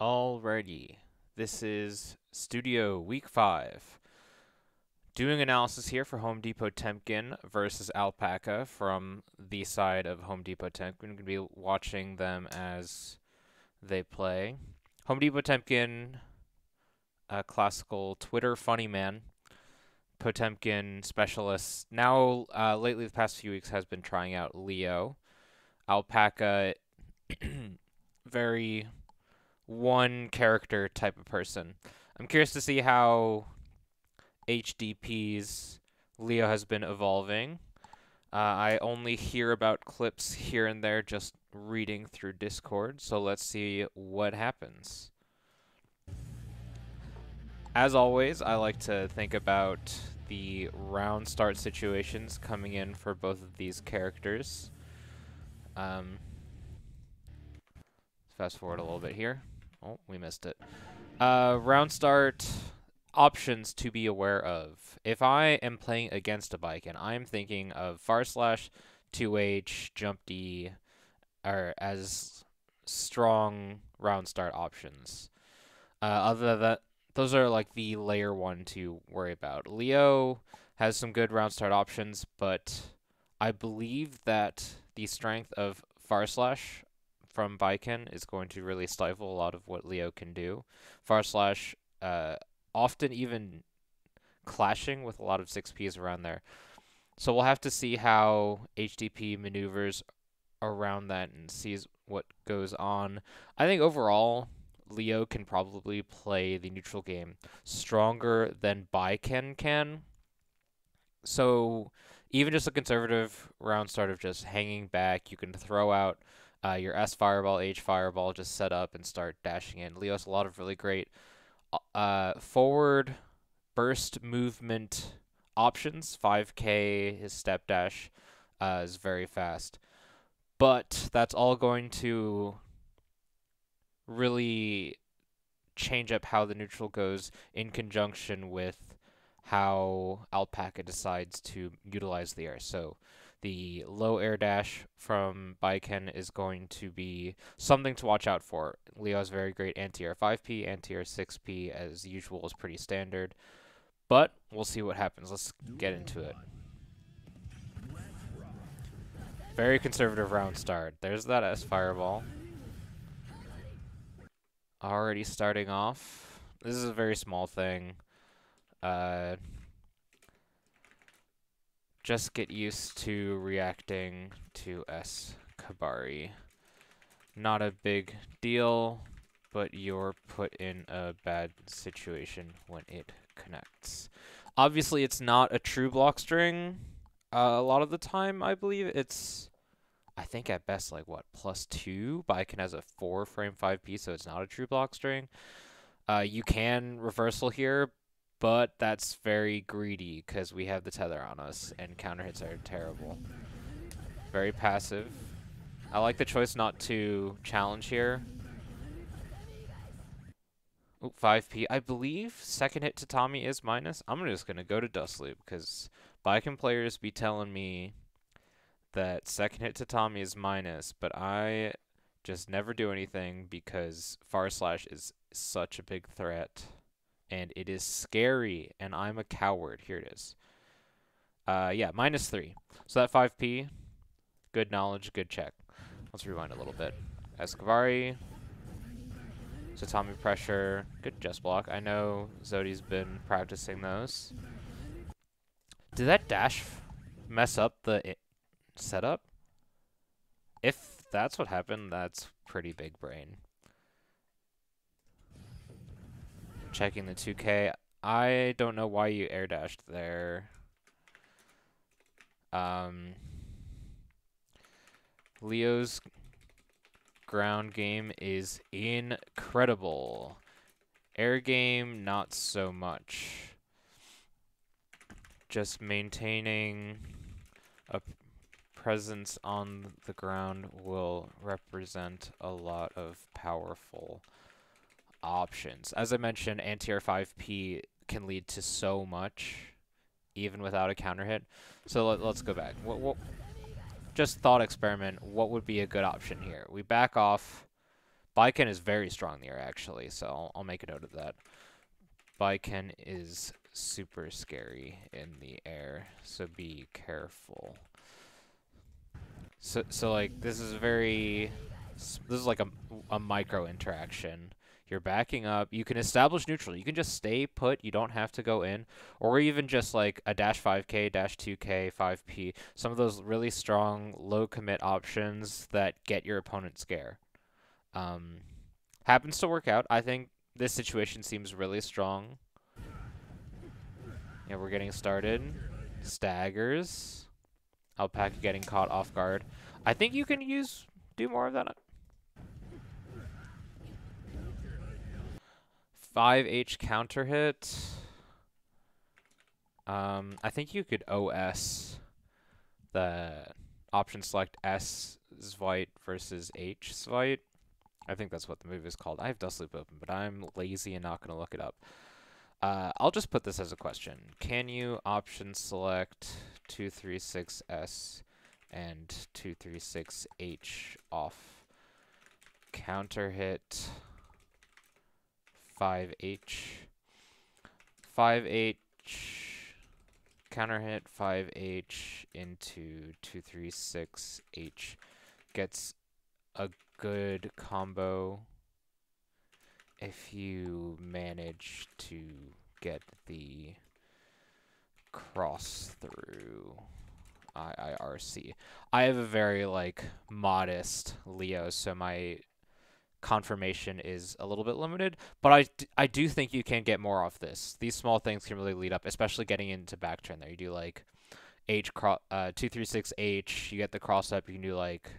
Alrighty, this is Studio Week 5. Doing analysis here for Home Depotemkin versus Alpaca from the side of Home Depotemkin. We're going to be watching them as they play. Home Depotemkin, a classical Twitter funny man. Potemkin specialist. Now, lately, the past few weeks, has been trying out Leo. Alpaca, very one character type of person. I'm curious to see how HDP's Leo has been evolving. I only hear about clips here and there just reading through Discord, so let's see what happens. As always, I like to think about the round start situations coming in for both of these characters. Fast forward a little bit here. Oh, we missed it. Round start options to be aware of. If I am playing against a bike and I'm thinking of far slash, 2H, jump D, or as strong round start options. Other than that, those are like the layer 1 to worry about. Leo has some good round start options, but I believe that the strength of far slash from Viken is going to really stifle a lot of what Leo can do. Far slash, often even clashing with a lot of 6Ps around there. So we'll have to see how HDP maneuvers around that and sees what goes on. I think overall, Leo can probably play the neutral game stronger than Viken can. So even just a conservative round start of just hanging back, you can throw out your S fireball, H fireball, just set up and start dashing in. Leo has a lot of really great forward burst movement options. 5K, his step dash is very fast. But that's all going to really change up how the neutral goes in conjunction with how Alpaca decides to utilize the air. So the low air dash from Baiken is going to be something to watch out for. Leo has very great anti-air 5P, anti-air 6P as usual is pretty standard. But we'll see what happens. Let's get into it. Very conservative round start. There's that S fireball. Already starting off. This is a very small thing. Just get used to reacting to S Kabari. Not a big deal, but you're put in a bad situation when it connects. Obviously, it's not a true block string. A lot of the time, I believe it's, I think at best, like what, +2? Baiken has a 4 frame 5P, so it's not a true block string. You can reversal here, but that's very greedy because we have the tether on us and counter hits are terrible. Very passive. I like the choice not to challenge here. Oop, 5P. I believe second hit Tatami is minus. I'm just going to go to Dust Loop because Baiken players be telling me that second hit Tatami is minus, but I just never do anything because far slash is such a big threat. And it is scary, and I'm a coward. Here it is. Yeah, -3. So that 5P, good knowledge, good check. Let's rewind a little bit. Escavari, Tatami pressure, good just block. I know Zodi's been practicing those. Did that dash mess up the setup? If that's what happened, that's pretty big brain. Checking the 2K. I don't know why you air dashed there. Leo's ground game is incredible. Air game, not so much. Just maintaining a presence on the ground will represent a lot of powerful options. As I mentioned, anti-air 5P can lead to so much, even without a counter hit. So let's go back. Just thought experiment, what would be a good option here? We back off Baiken is very strong in the air, actually, so I'll make a note of that. Baiken is super scary in the air, so be careful. So like, this is like a micro interaction. You're backing up. You can establish neutral. You can just stay put. You don't have to go in. Or even just like a dash 5K, dash 2K, 5P. Some of those really strong low commit options that get your opponent scare. Happens to work out. I think this situation seems really strong. Yeah, we're getting started. Staggers. Alpaca getting caught off guard. I think you can do more of that. 5H counter hit. I think you could OS the option select S Svite versus H Svite. I think that's what the move is called. I have Dustloop open, but I'm lazy and not going to look it up. I'll just put this as a question. Can you option select 236S and 236H off? Counter hit 5H. 5H. Counter hit 5H into 236H. Gets a good combo if you manage to get the cross through IIRC. I have a very like modest Leo, so my confirmation is a little bit limited, but I do think you can get more off this. These small things can really lead up, especially getting into back turn there. You do like 236H, you get the cross up, you can do like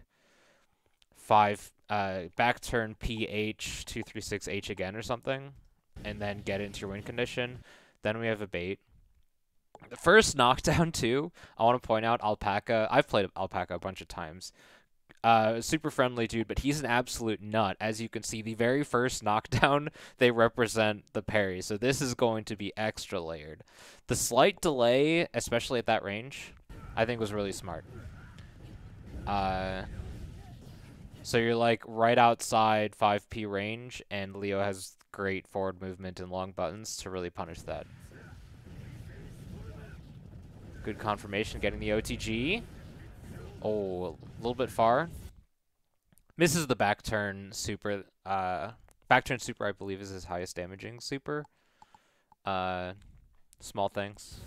5 back turn PH 236H again or something, and then get into your win condition. Then we have a bait. The first knockdown too, I want to point out Alpaca. I've played Alpaca a bunch of times. Super friendly dude, but he's an absolute nut. As you can see, the very first knockdown, they represent the parry. So this is going to be extra layered. The slight delay, especially at that range, I think was really smart. So you're like right outside 5P range, and Leo has great forward movement and long buttons to really punish that. Good confirmation, getting the OTG. Oh, a little bit far. Misses the back turn super. Back turn super, I believe, is his highest damaging super. Small things.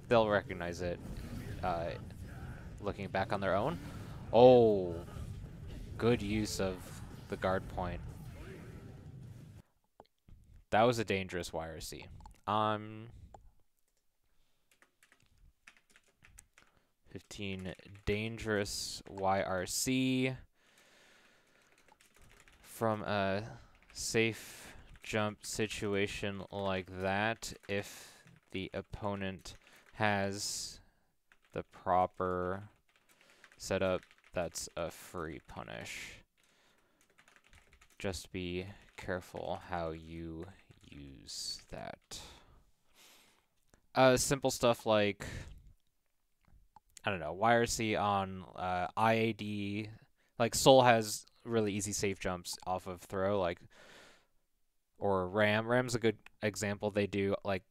They'll recognize it looking back on their own. Oh, good use of the guard point. That was a dangerous YRC. 15 dangerous YRC from a safe jump situation like that. If the opponent has the proper setup, that's a free punish. Just be careful how you use that. Simple stuff like, I don't know, YRC on IAD. Like, Soul has really easy safe jumps off of throw, like, or Ram. Ram's a good example. They do, like,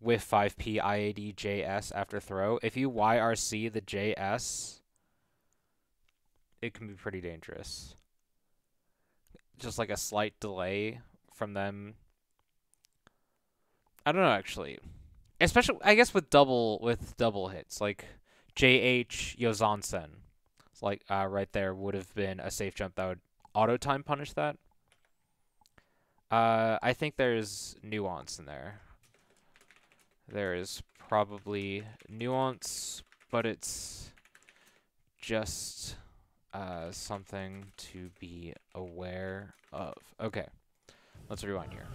with 5P IAD JS after throw. If you YRC the JS, it can be pretty dangerous. Just like a slight delay from them. I don't know, actually. Especially, I guess, with double hits, like JH Yozansen. It's like right there would have been a safe jump that would auto time punish that. I think there's nuance in there. There is probably nuance, but it's just something to be aware of. Okay, let's rewind here.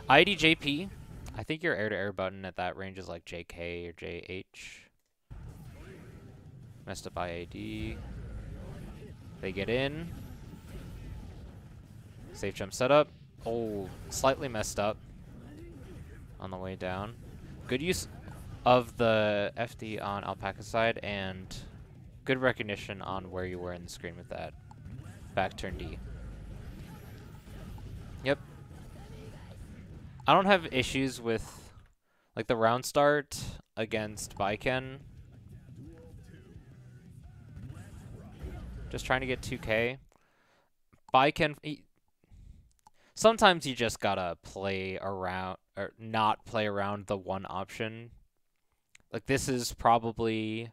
IDJP, I think your air-to-air button at that range is like JK or JH. Messed up IAD. They get in. Safe jump setup. Oh, slightly messed up on the way down. Good use of the FD on Alpaca side, and good recognition on where you were in the screen with that. back turn D. Yep. I don't have issues with, like, the round start against Baiken. Just trying to get 2K. Baiken, sometimes you just gotta play around, or not play around the one option. Like, this is probably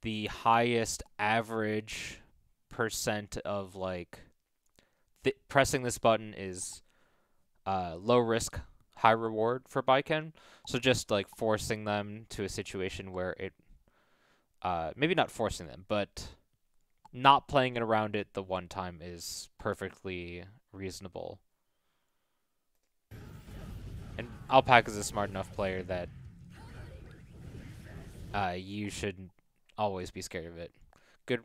the highest average percent of, like, pressing this button is low risk, high reward for Baiken. So just, like, forcing them to a situation where it, maybe not forcing them, but not playing it around it the one time is perfectly reasonable. And Alpaca's a smart enough player that you shouldn't always be scared of it. Good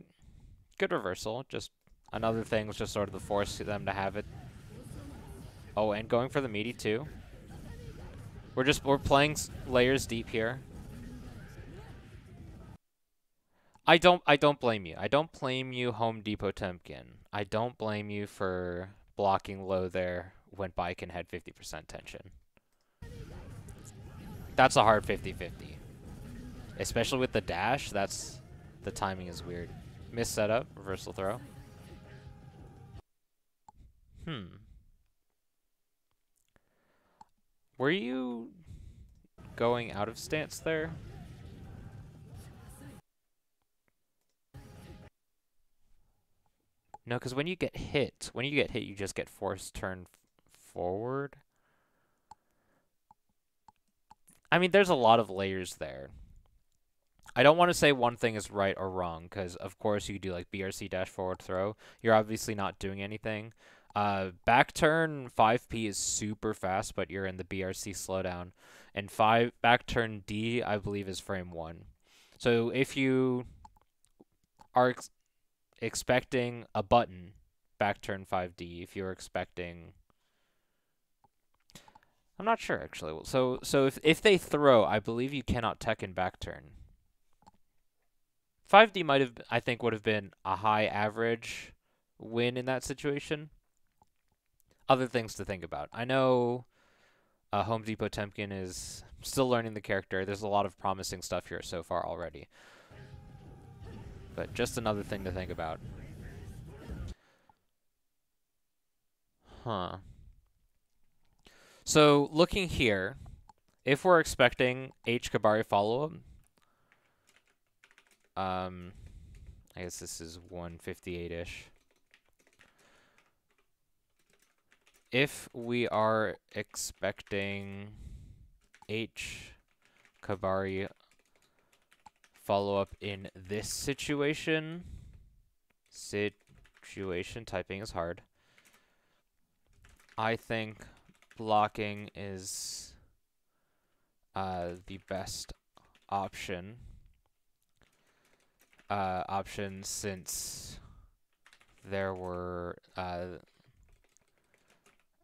reversal. Just another thing was just sort of the force to them to have it. Oh, and going for the meaty too. We're playing layers deep here. I don't blame you. I don't blame you, Home Depotemkin. I don't blame you for blocking low there when Baiken had 50% tension. That's a hard 50-50. Especially with the dash, the timing is weird. Miss setup, reversal throw. Were you going out of stance there? No, because when you get hit, you just get forced turn forward. I mean, there's a lot of layers there. I don't want to say one thing is right or wrong, because of course you do like BRC dash forward throw. You're obviously not doing anything. Back turn 5P is super fast, but you're in the BRC slowdown. And back turn D, I believe, is frame 1. So if you are expecting a button, back turn 5D. If you're expecting, I'm not sure actually. So if they throw, I believe you cannot tech in back turn. 5D might have, I think, would have been a high average win in that situation. Other things to think about. I know Home Depotemkin is still learning the character. There's a lot of promising stuff here so far already. But just another thing to think about. Huh. So looking here, if we're expecting H Kabari follow-up, I guess this is 158-ish. If we are expecting H Kabari follow-up in this situation, typing is hard. I think blocking is the best option. Since there were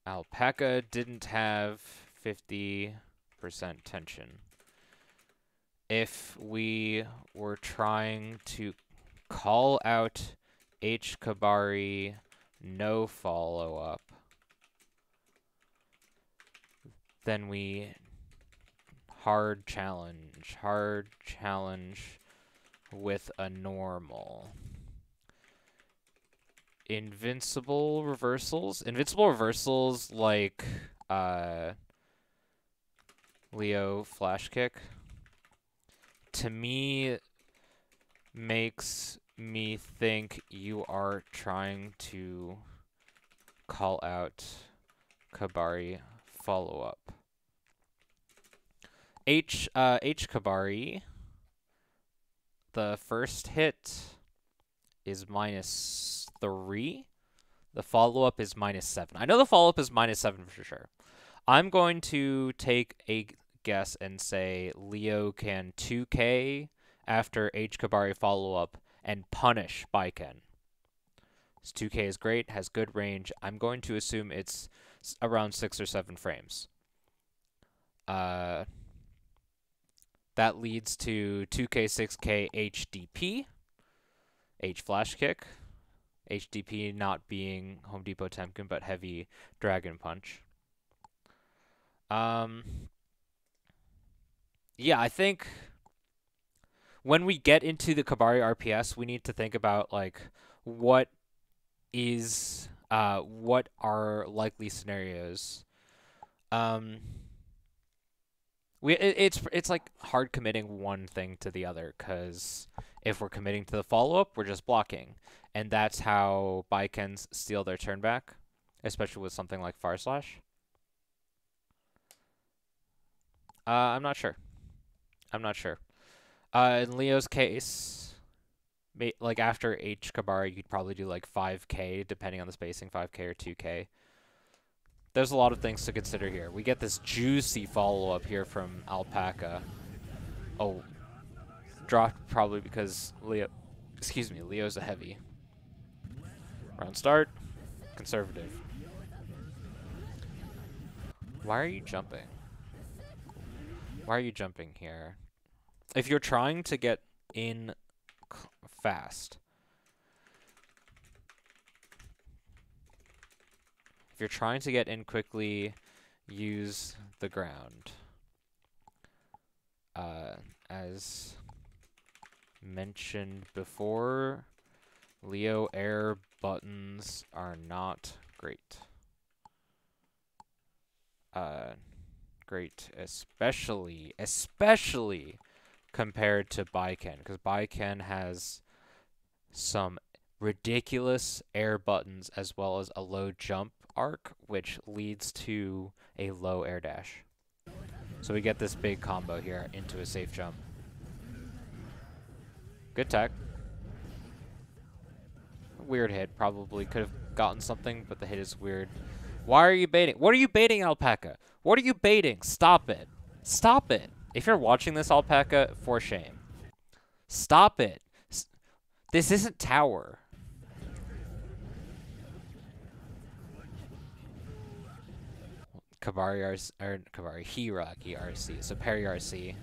Alpaca didn't have 50% tension. If we were trying to call out H Kabari no follow-up, then we hard challenge with a normal. Invincible reversals like Leo flash kick, to me, makes me think you are trying to call out Kabari follow-up. H Kabari, the first hit is -3. The follow-up is -7. I know the follow-up is -7 for sure. I'm going to take a guess and say Leo can 2K after H Kabari follow-up and punish Baiken. His 2K is great, has good range. I'm going to assume it's around 6 or 7 frames. That leads to 2K, 6K, HDP, H flash kick, HDP not being Home Depotemkin, but heavy Dragon Punch. Yeah, I think when we get into the Kabari RPS, we need to think about like what are likely scenarios. It's like hard committing one thing to the other, because if we're committing to the follow-up, we're just blocking. And that's how Baikens steal their turn back, especially with something like Fire Slash. I'm not sure. In Leo's case, like after H Kabari, you'd probably do like 5k, depending on the spacing, 5k or 2k. There's a lot of things to consider here. We get this juicy follow-up here from Alpaca. Oh, dropped probably because Leo's a heavy. Round start, conservative. Why are you jumping? Why are you jumping here? If you're trying to get in fast, if you're trying to get in quickly, use the ground. As mentioned before, Leo air buttons are not great. Great, especially compared to Baiken, because Baiken has some ridiculous air buttons as well as a low jump arc, which leads to a low air dash. So we get this big combo here into a safe jump. Good tech. Weird hit. Probably could have gotten something, but the hit is weird. Why are you baiting? What are you baiting, Alpaca? What are you baiting? Stop it. Stop it. If you're watching this, Alpaca, for shame. Stop it. This isn't tower. Hiraki RC. So parry RC.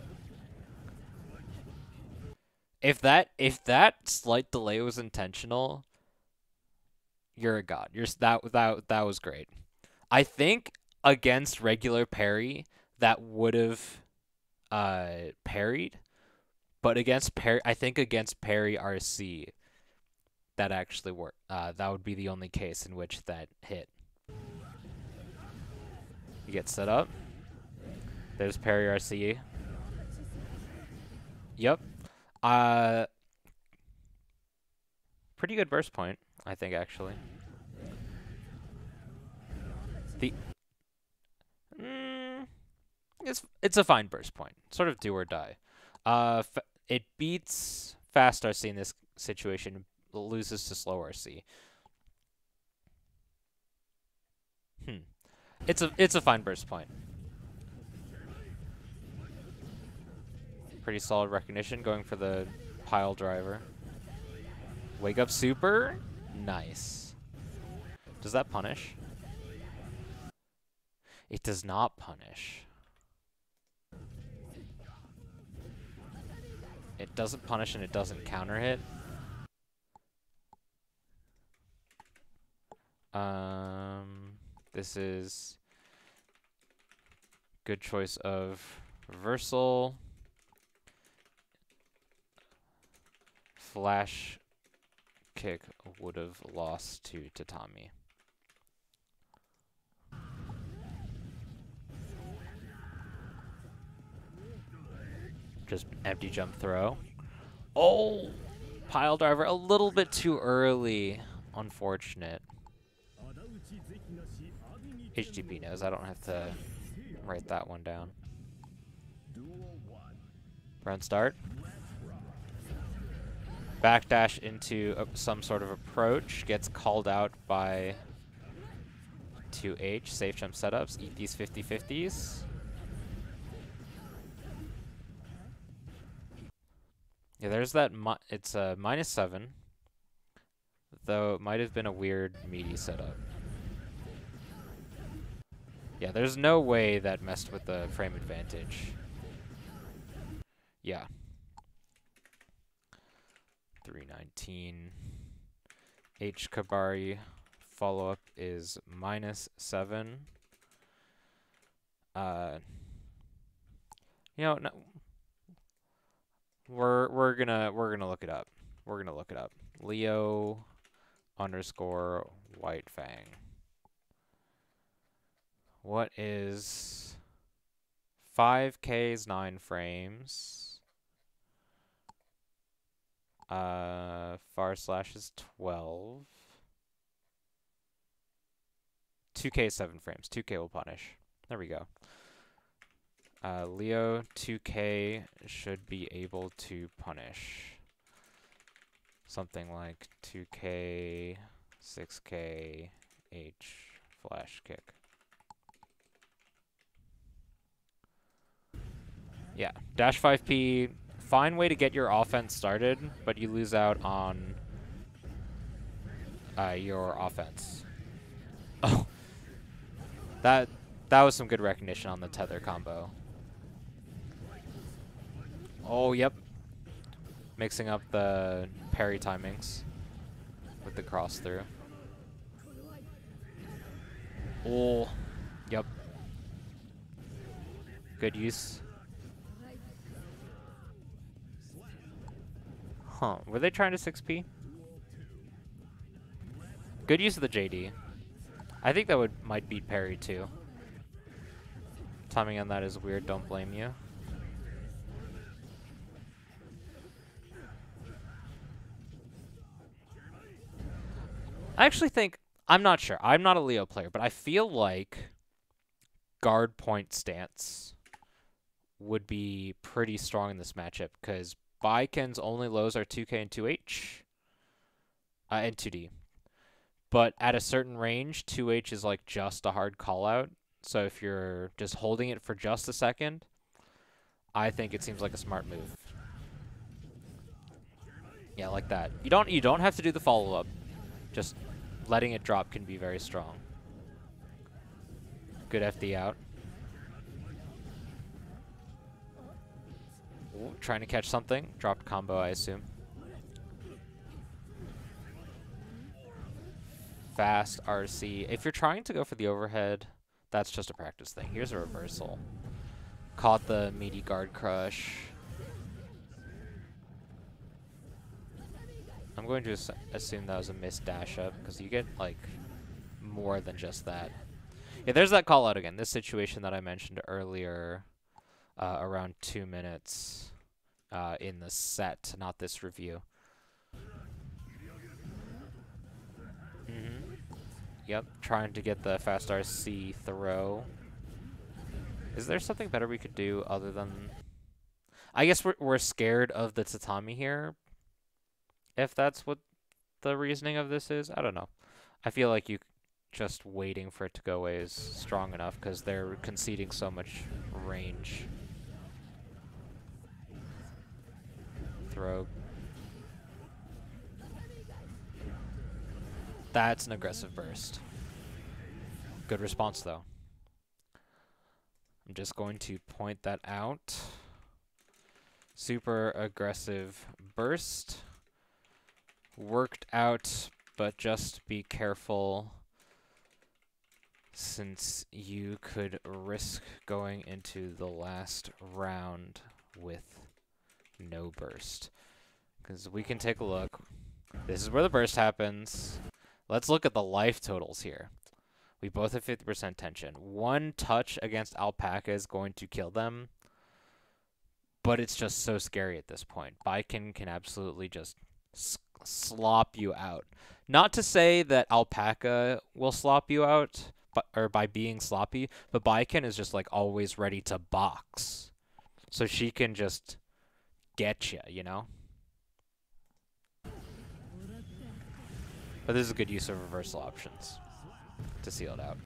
If that slight delay was intentional, you're a god. That was great. I think against regular parry that would have parried, but against parry RC that actually worked. That would be the only case in which that hit. You get set up. There's parry RC. Yep. Pretty good burst point, I think, actually. It's a fine burst point. Sort of do or die. It beats fast RC in this situation, loses to slow RC. It's a fine burst point. Pretty solid recognition, going for the pile driver. Wake up super. Nice. Does that punish? It does not punish. It doesn't punish and it doesn't counter hit. This is good choice of reversal. Flash kick would have lost to Tatami. Just empty jump throw. Oh! Pile driver a little bit too early. Unfortunate. HDP knows. I don't have to write that one down. Round start. Backdash into some sort of approach. Gets called out by 2H. Safe jump setups. Eat these 50-50s. Yeah, there's that. It's a -7. Though it might have been a weird meaty setup. Yeah, there's no way that messed with the frame advantage. Yeah. 319. H Kabari follow-up is -7. You know, no, we're gonna look it up. We're gonna look it up. Leo _ White Fang. What is 5K is 9 frames? // is 12. 2K is 7 frames. 2K will punish. There we go. Leo 2K should be able to punish something like 2K, 6K, H, flash kick. Yeah, dash 5P, fine way to get your offense started, but you lose out on your offense. Oh, that was some good recognition on the tether combo. Oh, yep. Mixing up the parry timings with the cross through. Oh, yep. Good use. Huh, were they trying to 6P? Good use of the JD. I think that might beat parry too. Timing on that is weird, don't blame you. I actually think, I'm not sure, I'm not a Leo player, but I feel like guard point stance would be pretty strong in this matchup, because Baiken's only lows are 2K and 2H, and 2D. But at a certain range, 2H is like just a hard call out. So if you're just holding it for just a second, I think it seems like a smart move. Yeah, like that. You don't have to do the follow-up. Just letting it drop can be very strong. Good FD out. Ooh, trying to catch something. Dropped combo, I assume. Fast RC. If you're trying to go for the overhead, that's just a practice thing. Here's a reversal. Caught the meaty guard crush. I'm going to assume that was a missed dash up, because you get, like, more than just that. Yeah, there's that call out again. This situation that I mentioned earlier, around 2 minutes in the set, not this review. Yep, trying to get the fast RC throw. Is there something better we could do other than... I guess we're scared of the tatami here, if that's what the reasoning of this is. I don't know. I feel like you just waiting for it to go away is strong enough, because they're conceding so much range. Throw. That's an aggressive burst. Good response, though. I'm just going to point that out. Super aggressive burst. Worked out, but just be careful, since you could risk going into the last round with no burst. Because we can take a look. This is where the burst happens. Let's look at the life totals here. We both have 50% tension. One touch against Alpaca is going to kill them, but it's just so scary at this point. Baiken can absolutely just slop you out. Not to say that Alpaca will slop you out, or by being sloppy, but Baiken is just like always ready to box. So she can just get you know? But this is a good use of reversal options to seal it out.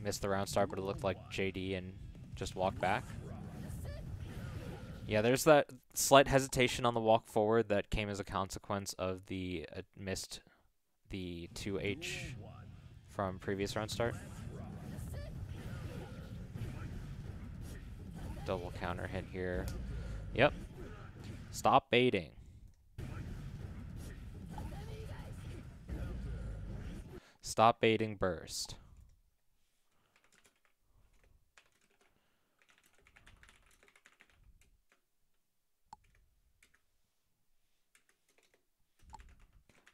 Missed the round start, but it looked like JD and just walked back. Yeah, there's that slight hesitation on the walk forward that came as a consequence of the missed the 2H from previous round start. Double counter hit here. Yep. Stop baiting. Stop baiting burst.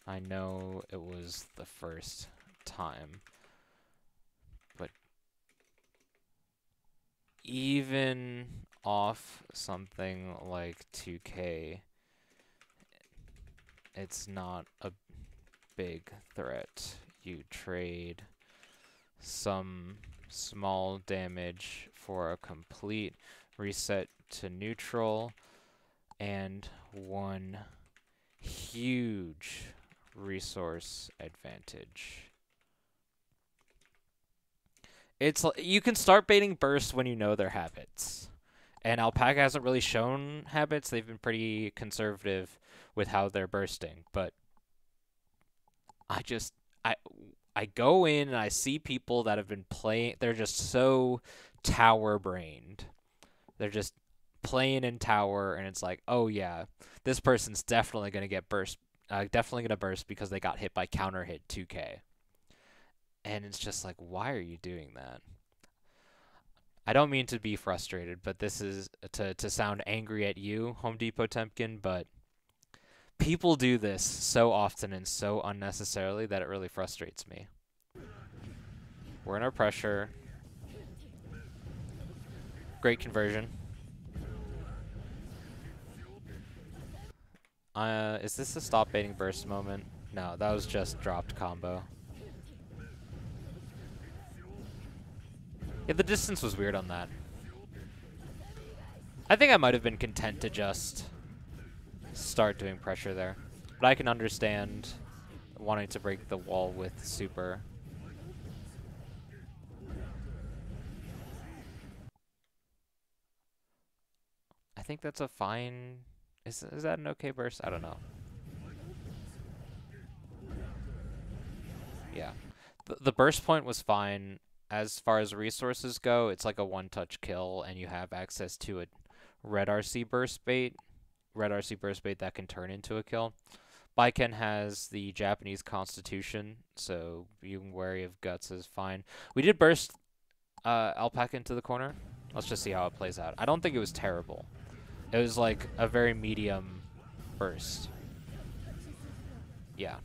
I know it was the first time, but even off something like 2K, it's not a big threat. You trade some small damage for a complete reset to neutral and one huge resource advantage. It's you can start baiting burst when you know their habits. And Alpaca hasn't really shown habits. They've been pretty conservative with how they're bursting, but I just I go in and I see people that have been playing, they're just so tower brained. They're just playing in tower and it's like, "Oh yeah, this person's definitely going to get burst definitely going to burst because they got hit by counter hit 2K." And it's just like, why are you doing that? I don't mean to be frustrated, but this is to sound angry at you, Home Depotemkin, but people do this so often and so unnecessarily that it really frustrates me. We're in our pressure. Great conversion. Is this a stop baiting burst moment? No, that was just dropped combo. Yeah, the distance was weird on that. I think I might have been content to just start doing pressure there. But I can understand wanting to break the wall with super. I think that's a fine... Is that an okay burst? I don't know. Yeah. The burst point was fine. As far as resources go, it's like a one-touch kill, and you have access to a red RC burst bait. Red RC burst bait that can turn into a kill. Baiken has the Japanese constitution, so being wary of guts is fine. We did burst Alpaca into the corner. Let's just see how it plays out. I don't think it was terrible. It was like a very medium burst. Yeah.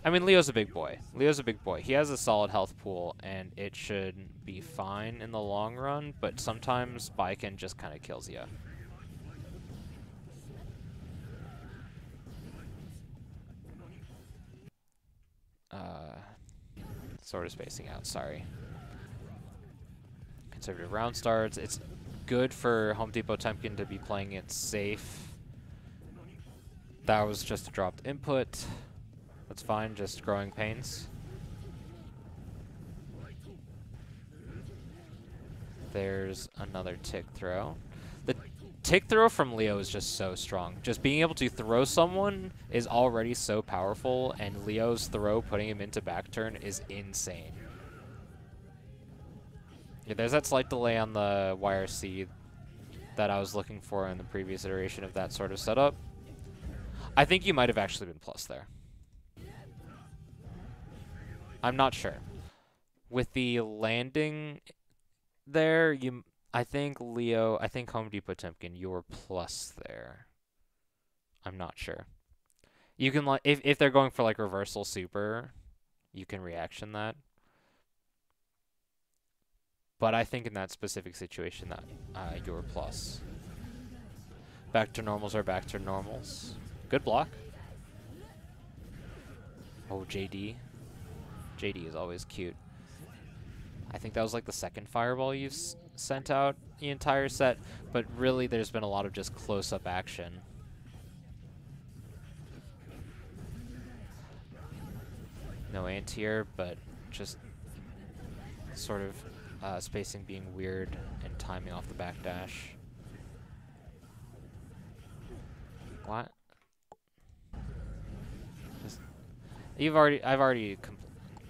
I mean, Leo's a big boy. Leo's a big boy. He has a solid health pool, and it should be fine in the long run, but sometimes Baiken just kind of kills you. Sort of spacing out, sorry. Conservative round starts. It's good for Home Depotemkin to be playing it safe. That was just a dropped input. That's fine, just growing pains. There's another tick throw. The tick throw from Leo is just so strong. Just being able to throw someone is already so powerful, and Leo's throw putting him into back turn is insane. Yeah, there's that slight delay on the YRC that I was looking for in the previous iteration of that sort of setup. I think you might have actually been plus there. I'm not sure. With the landing there, I think Home Depotemkin, you were plus there. I'm not sure. You can if they're going for like reversal super, you can reaction that. But I think in that specific situation that you were plus. Back to normals are back to normals. Good block. Oh, JD. JD is always cute. I think that was like the second fireball you've sent out the entire set, but really there's been a lot of just close-up action. No anti-air, but just sort of spacing being weird and timing off the backdash. What? I've already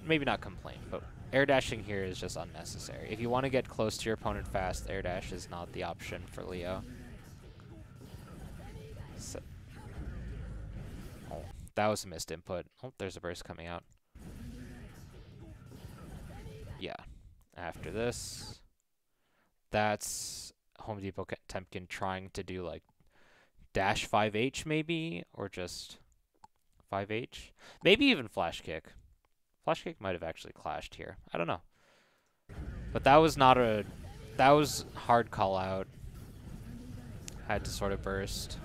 maybe not complained, but air dashing here is just unnecessary. If you want to get close to your opponent fast, air dash is not the option for Leo. So, oh, that was a missed input. Oh, there's a burst coming out. Yeah. After this, that's Home Depotemkin trying to do like dash 5H maybe, or just 5H. Maybe even flash kick. Flash kick might have actually clashed here. I don't know. But that was not a... That was hard call out. Had to sort of burst.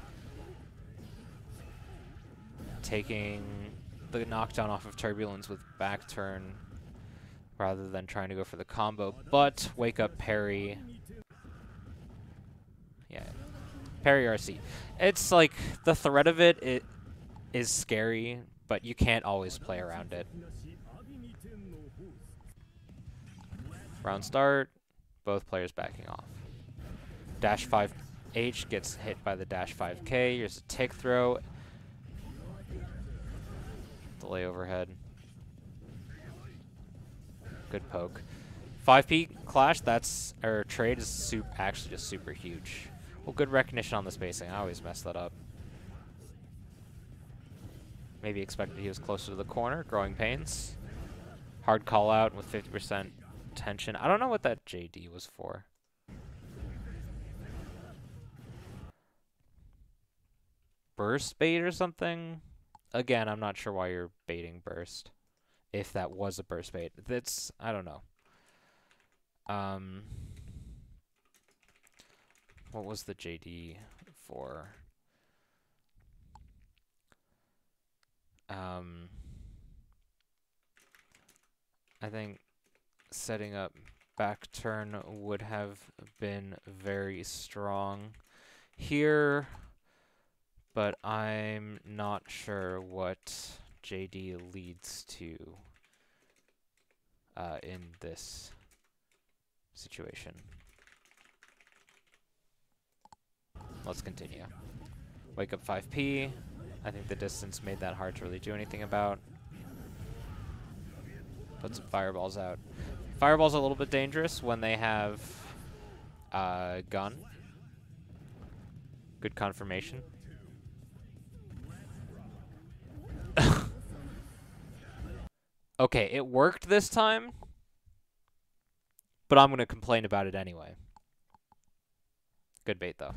Taking the knockdown off of Turbulence with back turn rather than trying to go for the combo. But wake up parry. Yeah. Parry RC. It's like the threat of it is scary, but you can't always play around it. Round start. Both players backing off. Dash 5H gets hit by the dash 5K. Here's a tick throw. Delay overhead. Good poke. 5P clash, that's, or trade is actually just super huge. Well, good recognition on the spacing. I always mess that up. Maybe expected he was closer to the corner. Growing pains. Hard call out with 50% tension. I don't know what that JD was for. Burst bait or something? Again, I'm not sure why you're baiting burst. If that was a burst bait. That's, I don't know. What was the JD for? I think setting up back turn would have been very strong here, but I'm not sure what JD leads to in this situation. Let's continue. Wake up 5P. I think the distance made that hard to really do anything about. Put some fireballs out. Fireball's a little bit dangerous when they have gun. Good confirmation. Okay, it worked this time, but I'm going to complain about it anyway. Good bait, though.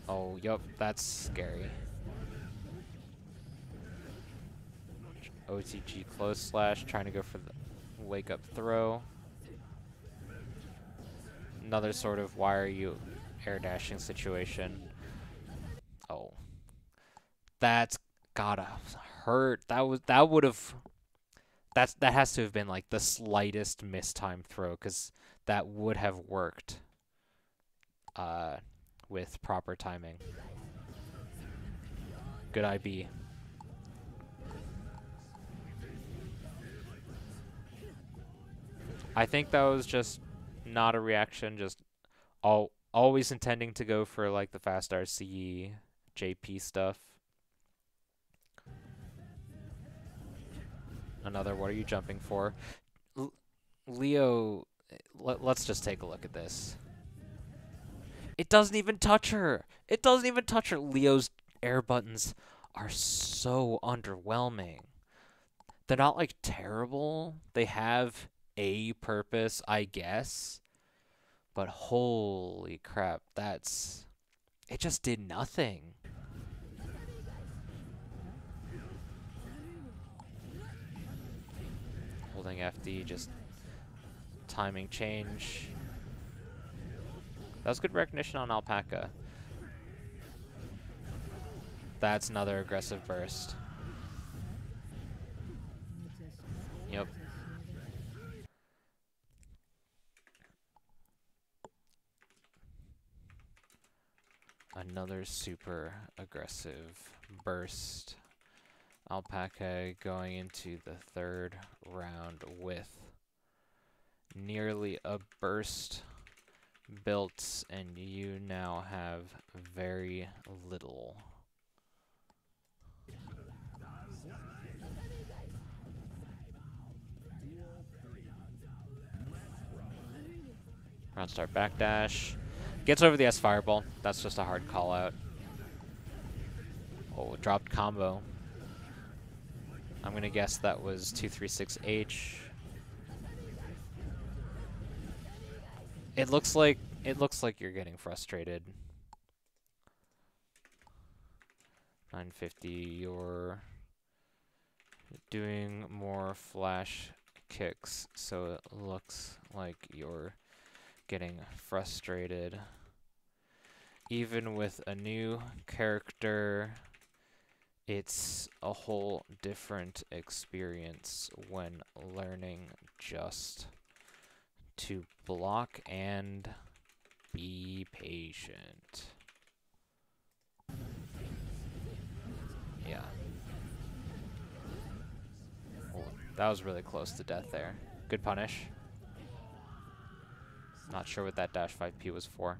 Oh, yup, that's scary. OTG close slash, trying to go for the wake up throw. Another sort of why are you air dashing situation. Oh. That's gotta hurt. That would have that has to have been like the slightest mistimed throw, because that would have worked with proper timing. Good IB. I think that was just not a reaction, just always intending to go for like the fast RC JP stuff. Another, what are you jumping for? Leo, let's just take a look at this. It doesn't even touch her. It doesn't even touch her. Leo's air buttons are so underwhelming. They're not like terrible. They have a purpose, I guess. But holy crap, it just did nothing. Holding FD, just timing change. That was good recognition on Alpaca. That's another aggressive burst. Yep. Another super aggressive burst. Alpaca going into the third round with nearly a burst built, and you now have very little. Round start backdash. Gets over the S fireball. That's just a hard call out. Oh, dropped combo. I'm gonna guess that was 236H. It looks like you're getting frustrated. 950, you're doing more flash kicks, so it looks like you're getting frustrated. Even with a new character, it's a whole different experience when learning just to block and be patient. Yeah. Oh, that was really close to death there. Good punish. Not sure what that dash 5P was for.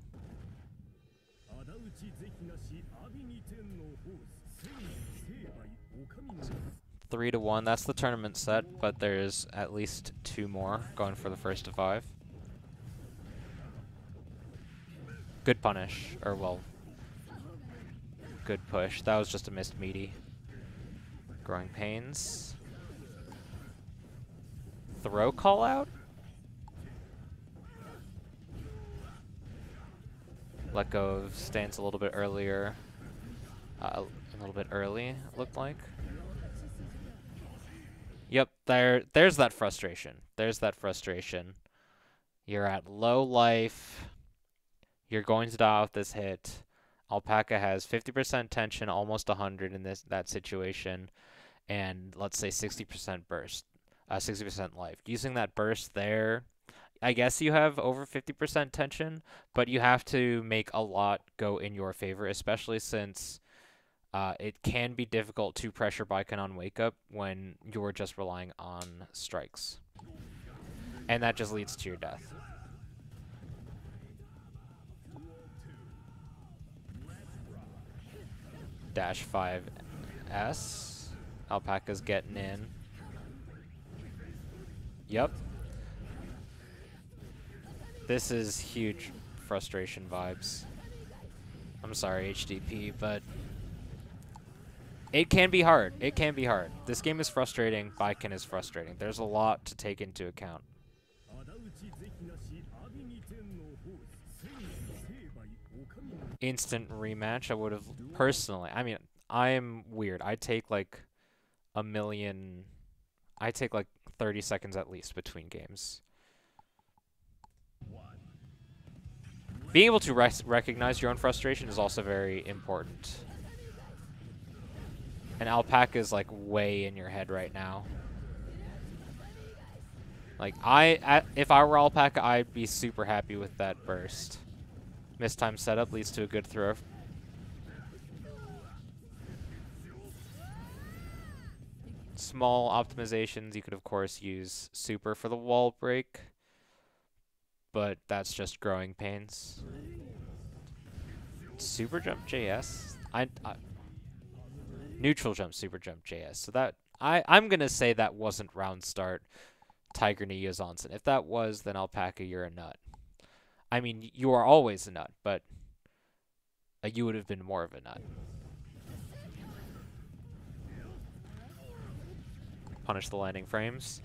3-1. That's the tournament set, but there's at least 2 more going for the first to 5. Good punish, or well, good push. That was just a missed meaty. Growing pains. Throw call out? Let go of stance a little bit earlier. A little bit early, it looked like. Yep, there's that frustration. There's that frustration. You're at low life. You're going to die with this hit. Alpaca has 50% tension, almost 100 in that situation, and let's say 60% burst, 60% life. Using that burst there, I guess you have over 50% tension, but you have to make a lot go in your favor, especially since it can be difficult to pressure Baiken on wake up when you're just relying on strikes. And that just leads to your death. Dash 5S. Alpaca's getting in. Yep. This is huge frustration vibes. I'm sorry, HDP, but it can be hard. It can be hard. This game is frustrating. Baiken is frustrating. There's a lot to take into account. Instant rematch. I would have personally. I mean, I'm weird. I take like a million. I take like 30 seconds at least between games. Being able to recognize your own frustration is also very important. And Alpaca is like way in your head right now. Like if I were Alpaca, I'd be super happy with that burst. Mistime setup leads to a good throw. Small optimizations. You could of course use super for the wall break, but that's just growing pains. Super jump JS. Neutral jump, super jump JS. So that I'm gonna say that wasn't round start Tiger Knee Yozansen. If that was, then Alpaca, you're a nut. I mean, you are always a nut, but you would have been more of a nut. Punish the landing frames.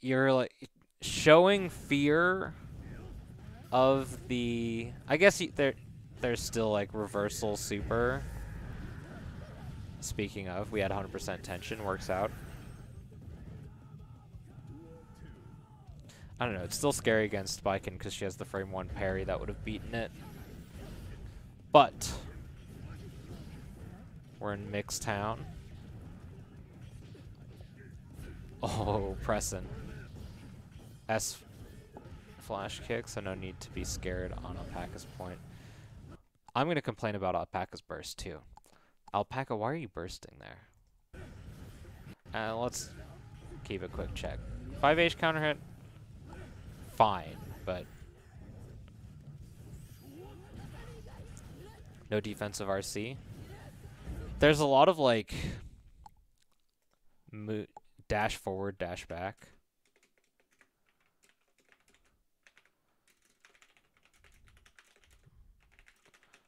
You're like showing fear of the. I guess there's still like reversal super. Speaking of, we had 100% tension, works out. I don't know, it's still scary against Baiken because she has the frame 1 parry that would have beaten it. But we're in Mixed Town. Oh, pressing. S flash kick, so no need to be scared on Alpaca's point. I'm going to complain about Alpaca's burst too. Alpaca, why are you bursting there? Let's keep a quick check. 5H counter hit. Fine, but no defensive RC. There's a lot of like dash forward, dash back.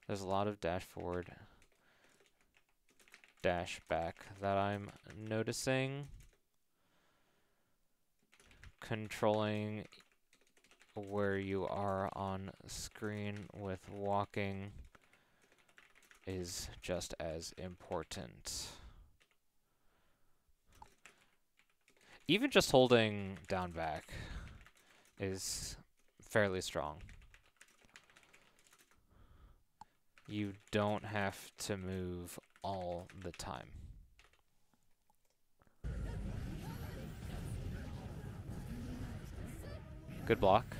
There's a lot of dash forward. dash back that I'm noticing. Controlling where you are on screen with walking is just as important. Even just holding down back is fairly strong. You don't have to move all the time. Good block.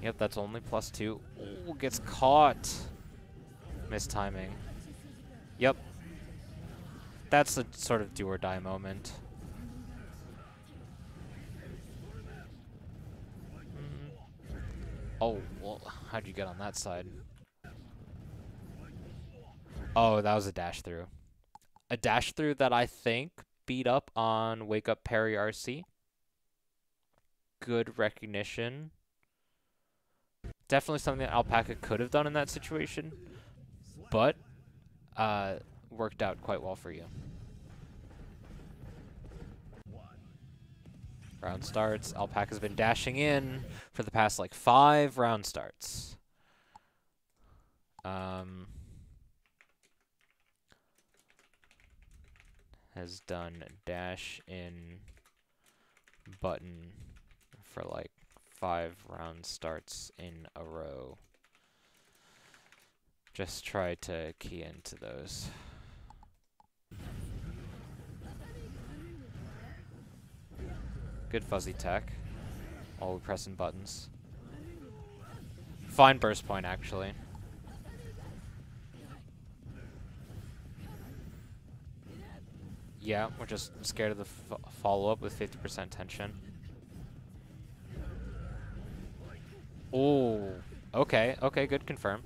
Yep, that's only +2. Ooh, gets caught. Missed timing. Yep. That's a sort of do or die moment. Oh, well, how'd you get on that side? Oh, that was a dash through. A dash through that I think beat up on Wake Up Parry RC. Good recognition. Definitely something that Alpaca could have done in that situation, but worked out quite well for you. Round starts. Alpaca's been dashing in for the past like 5 round starts. Has done dash in button for like 5 round starts in a row. Just try to key into those. Good fuzzy tech. While we're pressing buttons. Fine burst point, actually. Yeah, we're just scared of the follow-up with 50% tension. Oh, okay, okay, good confirm.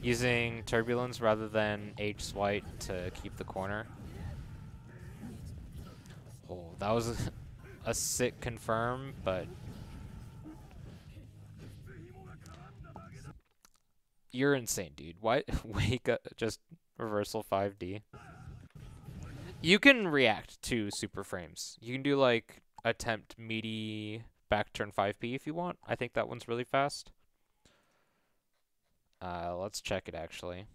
Using turbulence rather than H-Swipe to keep the corner. Oh, that was a sick confirm, but you're insane, dude. Why wake up just reversal 5D? You can react to super frames. You can do like attempt meaty back turn 5P if you want. I think that one's really fast. Let's check it actually.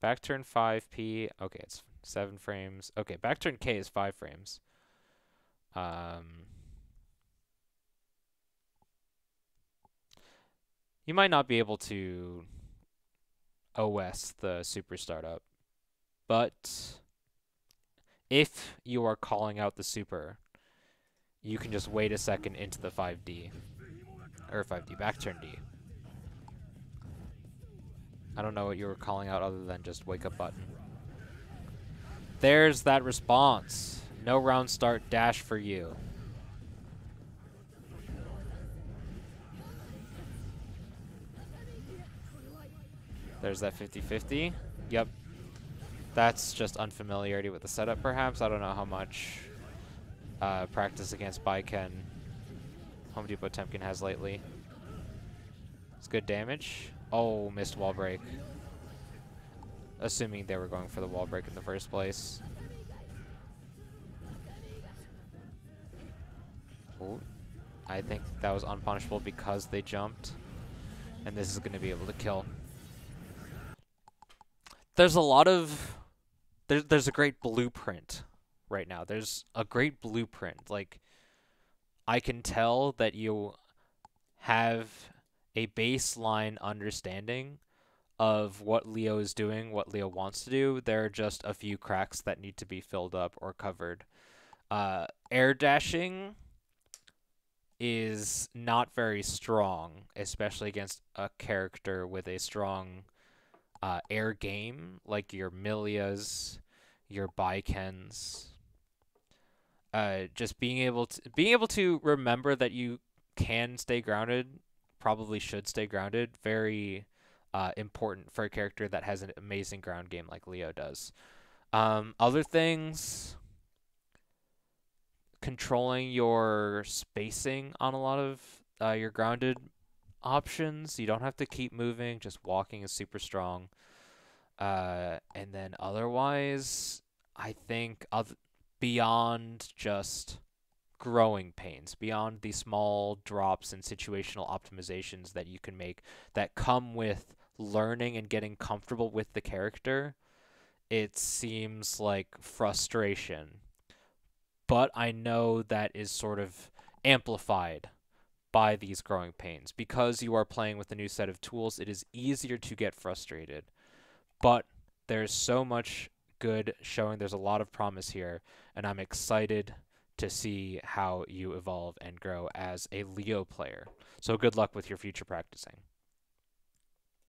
Back turn 5P. Okay, it's 7 frames. Okay, back turn K is 5 frames. You might not be able to OS the super startup, but if you are calling out the super, you can just wait a second into the 5D. Or 5D, back turn D. I don't know what you were calling out other than just wake up button. There's that response. No round start dash for you. There's that 50-50. Yep. That's just unfamiliarity with the setup, perhaps. I don't know how much practice against Baiken Home Depotemkin has lately. It's good damage. Oh, missed wall break. Assuming they were going for the wall break in the first place. Ooh. I think that was unpunishable because they jumped. And this is going to be able to kill. There's a lot of... There's a great blueprint right now. There's a great blueprint. Like, I can tell that you have a baseline understanding of what Leo is doing, what Leo wants to do. There are just a few cracks that need to be filled up or covered. Air dashing is not very strong, especially against a character with a strong air game, like your Milias, your Baikens. Just being able to remember that you can stay grounded, probably should stay grounded, very important for a character that has an amazing ground game like Leo does. Other things, controlling your spacing on a lot of your grounded options. You don't have to keep moving, just walking is super strong. And then otherwise, I think beyond just growing pains, beyond the small drops in situational optimizations that you can make that come with learning and getting comfortable with the character, it seems like frustration. But I know that is sort of amplified by these growing pains. Because you are playing with a new set of tools, it is easier to get frustrated. But there's so much good showing. There's a lot of promise here, and I'm excited to see how you evolve and grow as a Leo player. So good luck with your future practicing.